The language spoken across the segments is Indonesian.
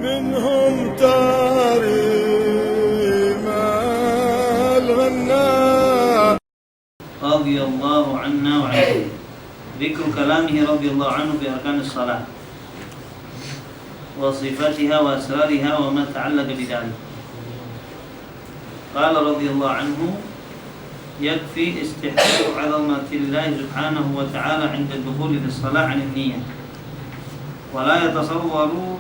منهم تاريم الغناء رضي الله عنا وعنه. ذكر كلامه رضي الله عنه في أركان الصلاة وصفاتها وأسرارها وما تعلق بذلك. قال رضي الله عنه: يكفي استحقاق عظمة الله سبحانه وتعالى عند الدخول في الصلاة عن النية، ولا يتصور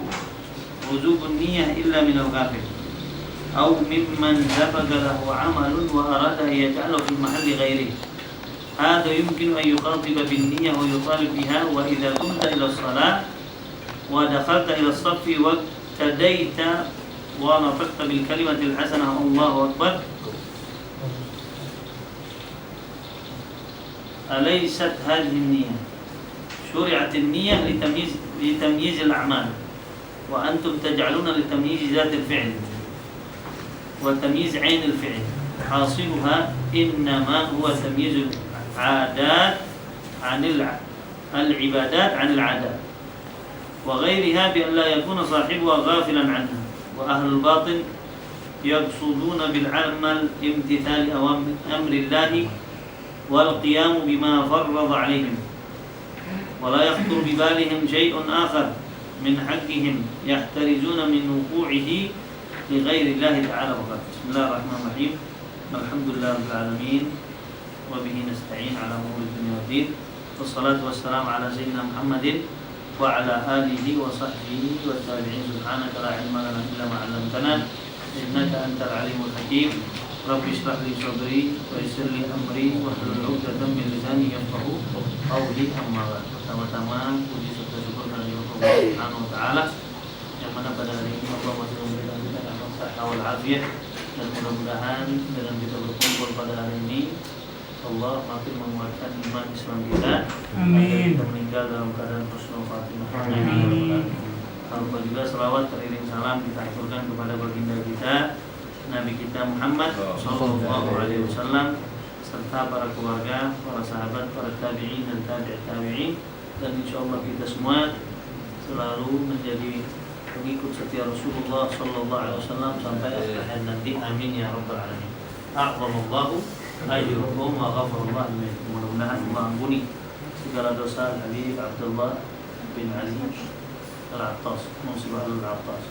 وجوب النية إلا من الغافل أو ممن سبق له عمل وأراد أن يجعله في محل غيره. هذا يمكن أن يخاطب بالنية ويطالب بها. وإذا قمت إلى الصلاة ودخلت إلى الصف واقتديت ونطقت بالكلمة الحسنة الله أكبر، أليست هذه النية؟ شرعت النية لتمييز الأعمال، وأنتم تجعلون لتمييز ذات الفعل وتمييز عين الفعل. حاصلها إنما هو تمييز العادات عن العبادات عن العادات وغيرها، بأن لا يكون صاحبها غافلا عنها. وأهل الباطن يقصدون بالعمل امتثال أمر الله والقيام بما فرض عليهم، ولا يخطر ببالهم شيء آخر من حقهم يحترزون من وقوعه لغير الله تعالى فقط. بسم الله الرحمن الرحيم. الحمد لله رب العالمين، وبه نستعين على أمور الدنيا والدين، والصلاة والسلام على سيدنا محمد وعلى آله وصحبه والتابعين. سبحانك لا علم لنا إلا ما علمتنا إنك أنت العليم الحكيم. رب اشرح لي صدري ويسر لي أمري واحلل عقدة من لساني يفقهوا قولي. أما بعد. Pertama-tama puji serta syukur kepada Allah Subhanahu wa taala yang mana pada hari ini Allah masih memberikan kita nikmat sehat wal afiat, dan mudah-mudahan dengan kita berkumpul pada hari ini Allah makin menguatkan iman Islam kita. Amin. Kita meninggal dalam keadaan husnul khatimah. Amin. Lupa juga selawat teriring salam kita aturkan kepada baginda kita Nabi kita Muhammad sallallahu alaihi wasallam, serta para keluarga, para sahabat, para tabi'in dan tabi'in, dan insyaallah kita semua selalu menjadi pengikut setia Rasulullah sallallahu alaihi wasallam sampai akhir hayat nanti. Amin ya rabbal alamin. A'zamallahu ajrukum wa ghafarallahu lakum. Mudah-mudahan Allah ampuni segala dosa Habib Abdullah bin Ali Al-Attas, Musibah Al-Attas,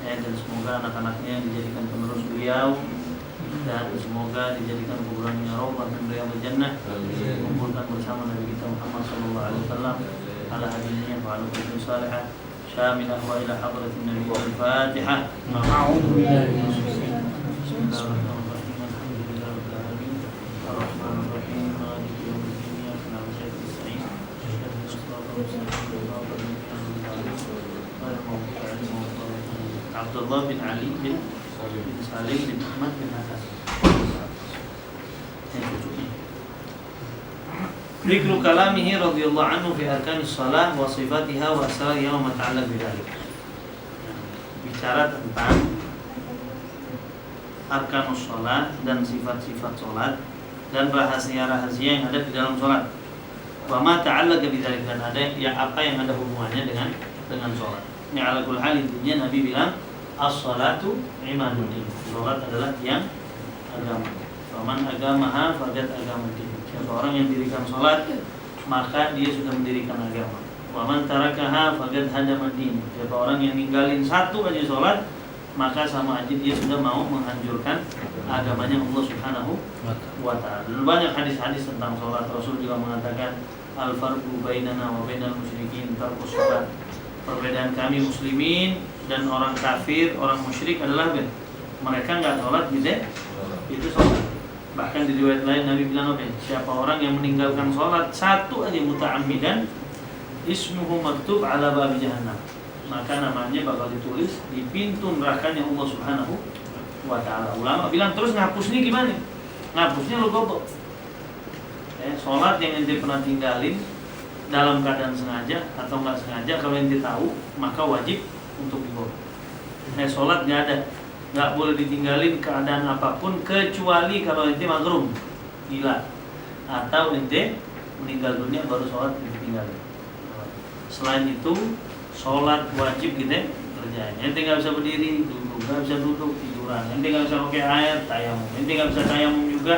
dan semoga anak-anaknya dijadikan penerus beliau, dan semoga dijadikan kuburannya Raudhah min riyadhil jannah, kumpulkan bersama Nabi kita Muhammad sallallahu alaihi wasallam ala hadinihi wa ala kulli salihah syamilah wa ila hadratin Nabi. Al-Fatihah. A'udzu billahi minasy syaitonir rajim. Bismillahirrahmanirrahim. Alhamdulillahi rabbil alamin. Arrahmanir rahim. Maliki yaumiddin. Iyyaka na'budu wa iyyaka nasta'in. Ihdinas siratal mustaqim. Abdullah bin Ali bin Salim bin Ahmad bin Hasan. Dzikru kalamihi radhiyallahu anhu fi arkanis shalah wa sifatiha wa asrariha wa ma ta'allaq bidzalik. Bicara tentang arkanus shalah dan sifat-sifat salat dan rahasia-rahasia yang ada di dalam salat. Wa ma ta'allaq bidzalik, dan ada yang apa yang ada hubungannya dengan salat. Ini ala kulli hal, intinya Nabi bilang as-salatu imadun din. Salat adalah tiang agama. Faman agamaha faqad agamatin. Siapa orang yang mendirikan salat, maka dia sudah mendirikan agama. Wa man tarakaha faqad hadama din. Siapa orang yang ninggalin satu aja salat, maka sama aja dia sudah mau menghancurkan agamanya Allah Subhanahu wa taala. Dan banyak hadis-hadis tentang salat. Rasul juga mengatakan al-farqu bainana wa bainal musyrikin tarkus salat. Perbedaan kami muslimin dan orang kafir, orang musyrik adalah mereka enggak sholat gitu, itu sholat. Bahkan di riwayat lain Nabi bilang apa? Siapa orang yang meninggalkan sholat satu aja muta'ammidan, ismuhu maktub ala babi jahannam, maka namanya bakal ditulis di pintu nerakanya Allah Subhanahu wa taala. Ulama bilang terus ngapusnya gimana? Ngapusnya lo goblok. Sholat yang ente pernah tinggalin dalam keadaan sengaja atau nggak sengaja, kalau ente tahu maka wajib untuk dibawa. Sholat nggak boleh ditinggalin keadaan apapun kecuali kalau ente magrum, gila, atau ente meninggal dunia baru sholat ditinggalin. Selain itu sholat wajib gitu, kerjain. Ente nggak bisa berdiri, duduk, nggak bisa duduk, tiduran. Ente nggak bisa pakai air, tayamum. Ente nggak bisa tayamum juga,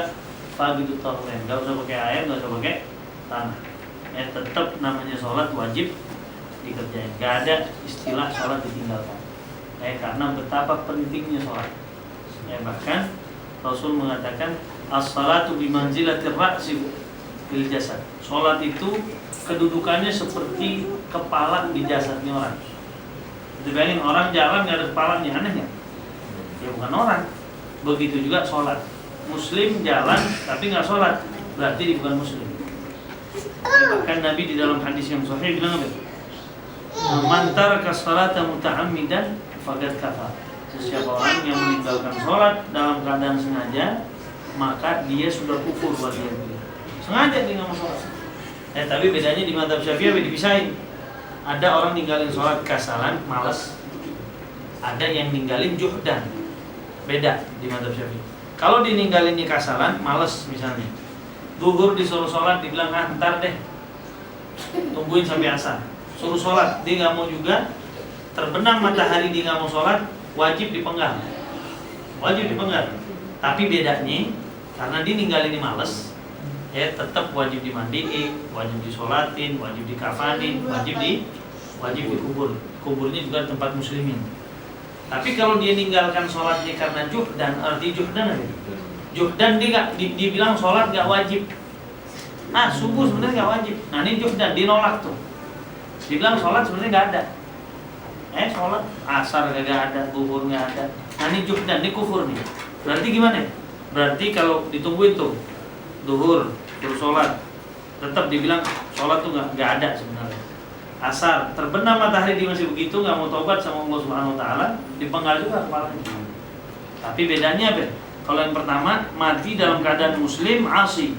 fagidu tahuren. Nggak usah pakai air, nggak usah pakai tanah. Tetap namanya sholat wajib dikerjain. Nggak ada istilah sholat ditinggalkan. Karena betapa pentingnya sholat. Bahkan Rasul mengatakan as-salatu bimanzilatir ra'si fil jasad. Sholat itu kedudukannya seperti kepala di jasadnya orang. Bayangin orang jalan nggak ada kepalanya, aneh nggak? Ya bukan orang. Begitu juga sholat. Muslim jalan tapi nggak sholat, berarti dia bukan muslim. Bahkan Nabi di dalam hadis yang sahih bilang apa? Man taraka sholata muta'ammidan faqad kafar. Sesiapa orang yang meninggalkan sholat dalam keadaan sengaja, maka dia sudah kufur buat dia. Sengaja dia nggak mau sholat. Tapi bedanya di mazhab Syafi'i dipisahin. Ada orang ninggalin sholat kasalan, malas. Ada yang ninggalin juhdan. Beda di mazhab Syafi'i. Kalau dininggalinnya kasalan, malas misalnya. Duhur disuruh sholat, dibilang ntar deh, tungguin sampai asar. Suruh sholat, dia nggak mau juga. Terbenam matahari dia nggak mau sholat, wajib dipenggal. Wajib dipenggal. Tapi bedanya, karena dia ninggalinnya malas, tetap wajib dimandiin, wajib disolatin, wajib dikafanin, wajib dikubur. Kuburnya juga tempat muslimin. Tapi kalau dia ninggalkan sholatnya karena juhdan, arti juhdan apa? Juhdan dia dibilang sholat gak wajib. Subuh sebenarnya gak wajib. Ini juhdan, dinolak tuh. Dibilang sholat sebenarnya gak ada. Sholat asar gak ada, zuhur gak ada. Ini juhdan, ini kufur nih. Berarti gimana? Berarti kalau ditungguin tuh zuhur, terus sholat, tetap dibilang sholat tuh nggak ada sebenarnya. Asar, terbenam matahari dia masih begitu, nggak mau tobat sama Allah Subhanahu Wa Taala, dipenggal juga kepalanya. Tapi bedanya apa? Kalau yang pertama mati dalam keadaan muslim asi,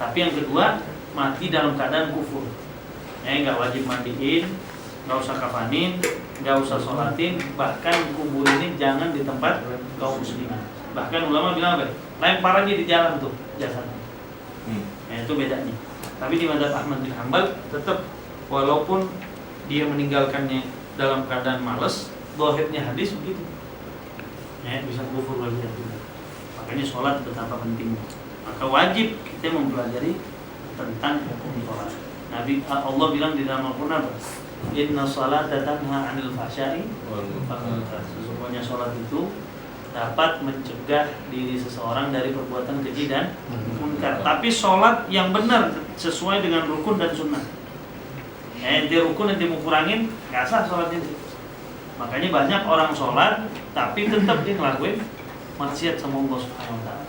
tapi yang kedua mati dalam keadaan kufur. Nggak wajib mandiin, nggak usah kafanin, nggak usah sholatin, bahkan kubur ini jangan di tempat kaum muslimin. Bahkan ulama bilang apa? Lempar aja di jalan tuh jasadnya. Itu bedanya. Tapi di mazhab Ahmad bin Hanbal tetap walaupun dia meninggalkannya dalam keadaan malas, zahirnya hadis begitu. Bisa kufur lagi. Makanya sholat betapa pentingnya. Maka wajib kita mempelajari tentang hukum sholat. Nabi Allah bilang di dalam Al-Qur'an, "Inna sholata tanha 'anil fahsya'i wal munkar." Sesungguhnya sholat itu dapat mencegah diri seseorang dari perbuatan keji dan munkar. Tapi sholat yang benar sesuai dengan rukun dan sunnah. Dia rukun yang mau kurangin, nggak sah sholatnya. Makanya banyak orang sholat, tapi tetap dia ngelakuin maksiat sama Allah Subhanahu Wa Taala.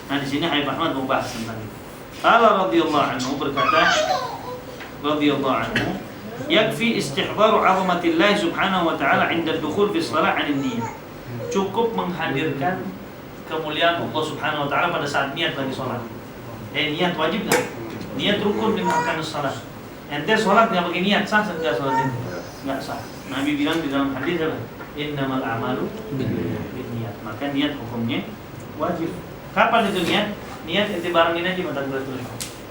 Nah di sini Habib Ahmad mau bahas tentang itu. Allah radhiyallahu anhu berkata, radhiyallahu anhu, yakfi istihdharu 'azamatillah Subhanahu Wa Taala 'inda ad-dukhul fi shalah 'an an-niyyah. Cukup menghadirkan kemuliaan Allah Subhanahu Wa Taala pada saat niat lagi sholat. Niat wajib nggak? Niat rukun dengan arkanus sholat. Ente sholat nggak pakai niat, sah nggak sholat itu? Nggak sah. Nabi bilang di dalam hadis apa? Innamal a'malu binniyat. Maka niat hukumnya wajib. Kapan itu niat? Niat ente barengin aja mata tulis.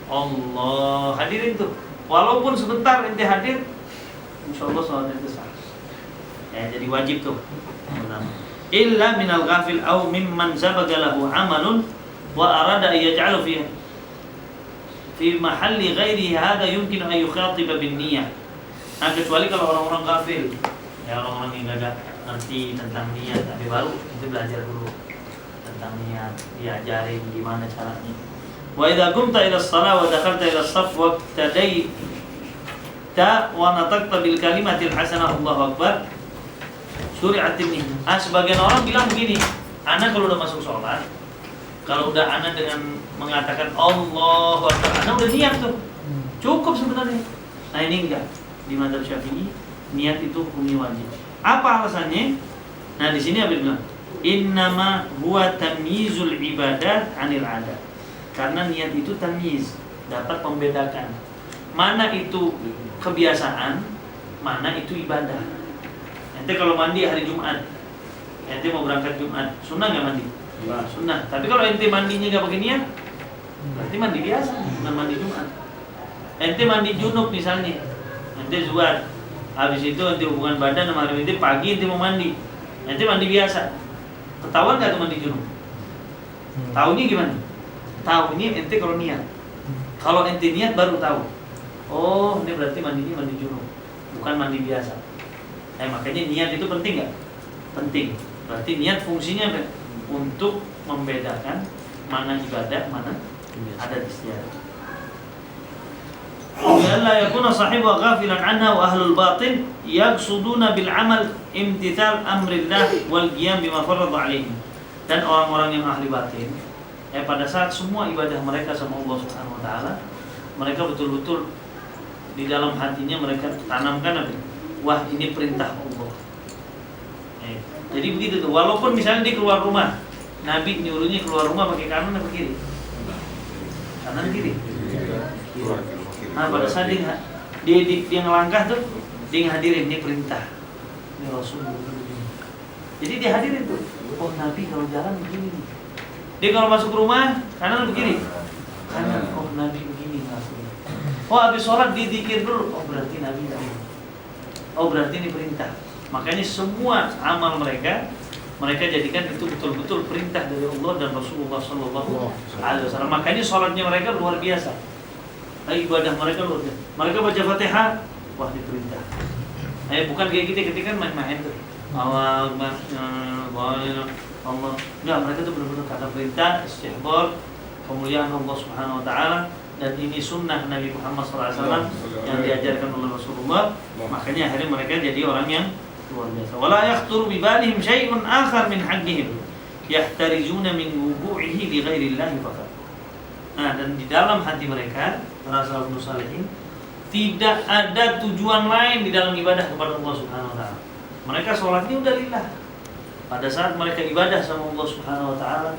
Allah hadirin tuh. Walaupun sebentar ente hadir, insya Allah sholat ente sah. Jadi wajib tuh. Illa minal ghafil aw mimman zabaga lahu amalun wa arada an yaj'ala fi mahalli ghairi hadha yumkin an yukhatiba bin niyyah. Kecuali kalau orang-orang ghafil, orang-orang yang enggak ngerti tentang niat, tapi baru itu belajar dulu tentang niat, diajarin gimana caranya. Wa idza qumta ila shalah wa dakhalta ila as-saff wa tadaita wa nataqta bil kalimatil hasanah Allahu akbar syuri'atin nih. Sebagian orang bilang begini, ana kalau udah masuk sholat, kalau udah ana dengan mengatakan Allahu Akbar, ana udah niat tuh, cukup sebenarnya. Nah ini enggak, di mazhab Syafi'i niat itu hukumnya wajib. Apa alasannya? Nah di sini Habib bilang, innama huwa tamyizul ibadat 'anil 'adat. Karena niat itu tamyiz, dapat membedakan mana itu kebiasaan, mana itu ibadah. Ente kalau mandi hari Jumat, ente mau berangkat Jumat, sunnah nggak mandi? Sunnah. Tapi kalau ente mandinya nggak pakai niat, berarti mandi biasa, bukan mandi Jumat. Ente mandi junub misalnya, ente zuat, Habis itu ente hubungan badan sama hari ente, pagi ente mau mandi. Ente mandi biasa. Ketahuan nggak tuh mandi junub? Taunya gimana? Taunya ente kalau niat. Kalau ente niat baru tahu. Oh, ini berarti mandinya mandi junub, bukan mandi biasa. Makanya niat itu penting nggak? Penting. Berarti niat fungsinya untuk membedakan mana ibadah, mana adat istiadat. Alla yakuna sahibu ghafilan anha wa ahlul batin yaqsuduna bil amal imtithal amrillah wal qiyam bima farada alaihim. Dan orang-orang yang ahli batin, pada saat semua ibadah mereka sama Allah Subhanahu wa taala, mereka betul-betul di dalam hatinya mereka tanamkan apa? Wah, ini perintah Allah. Jadi begitu tuh. Walaupun misalnya dia keluar rumah, Nabi nyuruhnya keluar rumah pakai kanan atau kiri? Kanan kiri. Nah, pada saat dia ngelangkah tuh, dia ngadirin, ini perintah, ini Rasulullah. Jadi dia hadirin tuh. Oh, Nabi kalau jalan begini. Dia kalau masuk rumah kanan atau kiri? Kanan. Oh, Nabi begini Rasulullah. Oh, habis sholat dia zikir dulu. Oh, berarti Nabi begini. Oh, berarti ini perintah. Makanya semua amal mereka jadikan itu betul-betul perintah dari Allah dan Rasulullah Sallallahu Alaihi Wasallam. Makanya sholatnya mereka luar biasa. Ibadah mereka luar biasa. Mereka baca Fatihah, wah diperintah. Bukan kayak kita ketika main-main tuh. Allah, enggak, mereka tuh benar-benar kata perintah, istihbar, kemuliaan Allah Subhanahu Wa Taala, dan ini sunnah Nabi Muhammad SAW yang diajarkan oleh Rasulullah. Makanya akhirnya mereka jadi orang yang luar biasa. Wala yakhthuru bi balihim syai'un akhar min haqqihim yahtarijuna min wuqu'ihi li ghairillahi faqat. Nah, dan di dalam hati mereka, para salafus salihin, tidak ada tujuan lain di dalam ibadah kepada Allah Subhanahu wa taala. Mereka sholatnya udah lillah. Pada saat mereka ibadah sama Allah Subhanahu wa taala,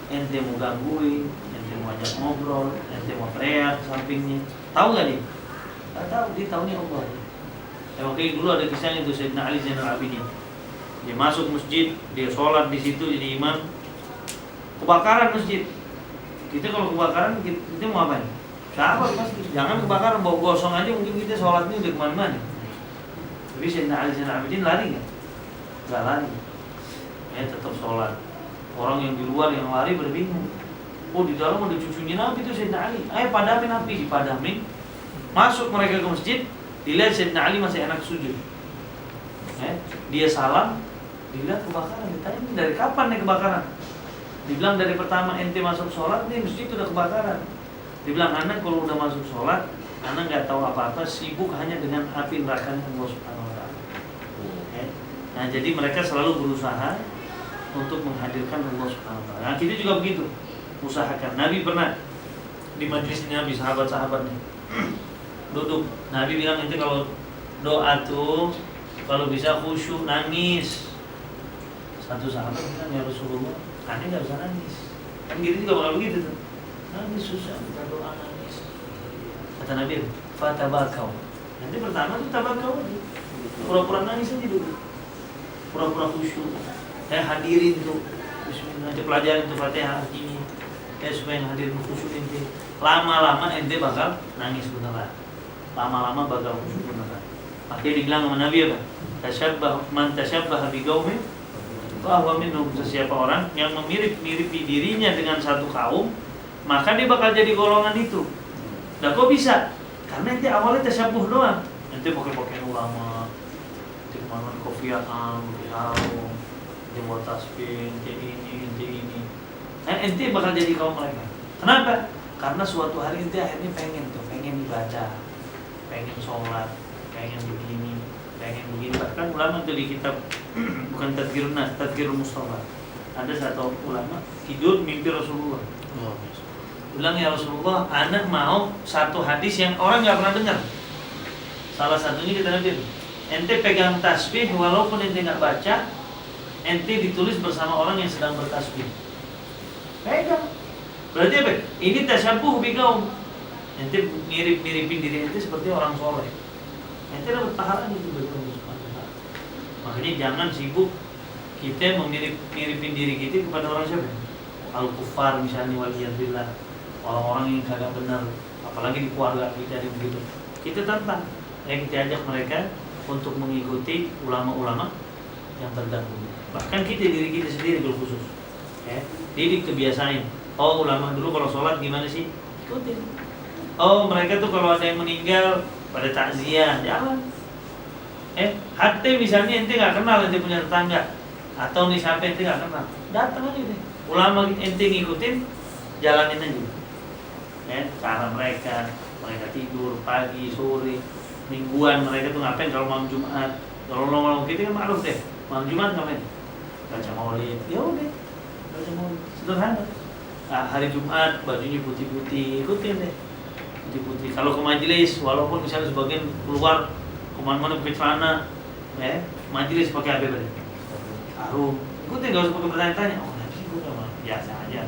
ente mau gangguin, ente mau ajak ngobrol, ente mau teriak sampingnya. Tahu enggak dia? Enggak tahu, dia tahunya Allah. Makanya dulu ada kisahnya itu Sayyidina Ali Zainal Abidin. Dia masuk masjid, dia sholat di situ jadi imam. Kebakaran masjid. Kita kalau kebakaran kita mau apain? Sabar pasti. Jangan kebakaran bawa gosong aja, mungkin kita sholatnya udah kemana-mana. Tapi Sayyidina Ali Zainal Abidin lari nggak? Nggak lari. Tetap sholat. Orang yang di luar yang lari berbingung. Oh, di dalam ada cucunya Nabi itu Sayyidina Ali. Ayo padamin api, dipadamin. Masuk mereka ke masjid, dilihat Sayyidina Ali masih enak sujud. Dia salam, dilihat kebakaran. Ditanya, dari kapan nih kebakaran? Dibilang dari pertama ente masuk sholat, nih masjid udah kebakaran. Dibilang, anak kalau udah masuk sholat, anak nggak tahu apa-apa, sibuk hanya dengan api neraka Allah Subhanahu Wa Taala. Nah, jadi mereka selalu berusaha untuk menghadirkan Allah Subhanahu Wa Taala. Nah, kita juga begitu, usahakan. Nabi pernah di majlis Nabi, sahabat-sahabatnya duduk. Nabi bilang, ente kalau doa tuh kalau bisa khusyuk, nangis. Satu sahabat bilang, ya Rasulullah, aneh nggak bisa nangis. Kan gitu juga bakal begitu tuh. Nangis susah, kita doa nangis. Kata Nabi, fatabakau. Nanti pertama tuh tabakau aja. Pura-pura nangis aja dulu. Pura-pura khusyuk. Hadirin tuh. Bismillah, pelajarin tuh Fatihah ini. Supaya hadirin khusyuk ente. Lama-lama ente bakal nangis beneran. Lama-lama bakal khusyuk beneran. Makanya dibilang sama Nabi apa? Man tasyabbah biqaumin bahwa minhum, sesiapa orang yang memirip-miripi dirinya dengan satu kaum, maka dia bakal jadi golongan itu. Nah, kok bisa? Karena ente awalnya tasyabuh doang. Ente pakai ulama, ente kemana kopiahan, sarung, ente buat tasbih, ente ini. Ente bakal jadi kaum mereka. Kenapa? Karena suatu hari ente akhirnya pengen ibadah, pengen sholat, pengen begini, pengen begini. Bahkan ulama itu di kitab bukan Tadhkirun Nas, Tadhkirul Mustafa. Ada satu ulama tidur mimpi Rasulullah. Bilang, ya Rasulullah, anak mau satu hadis yang orang nggak pernah dengar. Salah satunya kita nanti, ente pegang tasbih walaupun ente nggak baca, ente ditulis bersama orang yang sedang bertasbih. Pegang. Berarti apa? Ini tasyabuh biqaum. Ente mirip-miripin diri ente seperti orang soleh. Ente dapat pahalanya itu betul. Makanya jangan sibuk kita memirip-miripin diri kita kepada orang siapa? Al-Kufar misalnya, waliyadillah, orang-orang yang kagak benar, apalagi di keluarga kita yang begitu. Kita tantang, kita ajak mereka untuk mengikuti ulama-ulama yang terdahulu. Bahkan diri kita sendiri berkhusus, ya. Didik kebiasain. Oh, ulama dulu kalau sholat gimana sih? Ikutin. Oh, mereka tuh kalau ada yang meninggal pada takziah, jalan. Hatta misalnya ente nggak kenal, ente punya tetangga, atau nih siapa ente nggak kenal, datang aja deh. Ulama ente ngikutin, jalanin aja. Cara mereka tidur pagi, sore, mingguan mereka tuh ngapain kalau malam Jumat. Kalau malam kita kan maklum deh, malam Jumat ngapain? Baca maulid, ya udah, baca maulid, sederhana. Hari Jumat bajunya putih-putih, ikutin deh, putih-putih. Kalau ke majelis, walaupun misalnya sebagian keluar kemana-mana pakai celana, majelis pakai apa? Sarung, ikutin, gak usah pakai bertanya-tanya. Oh, nanti gue biasa aja.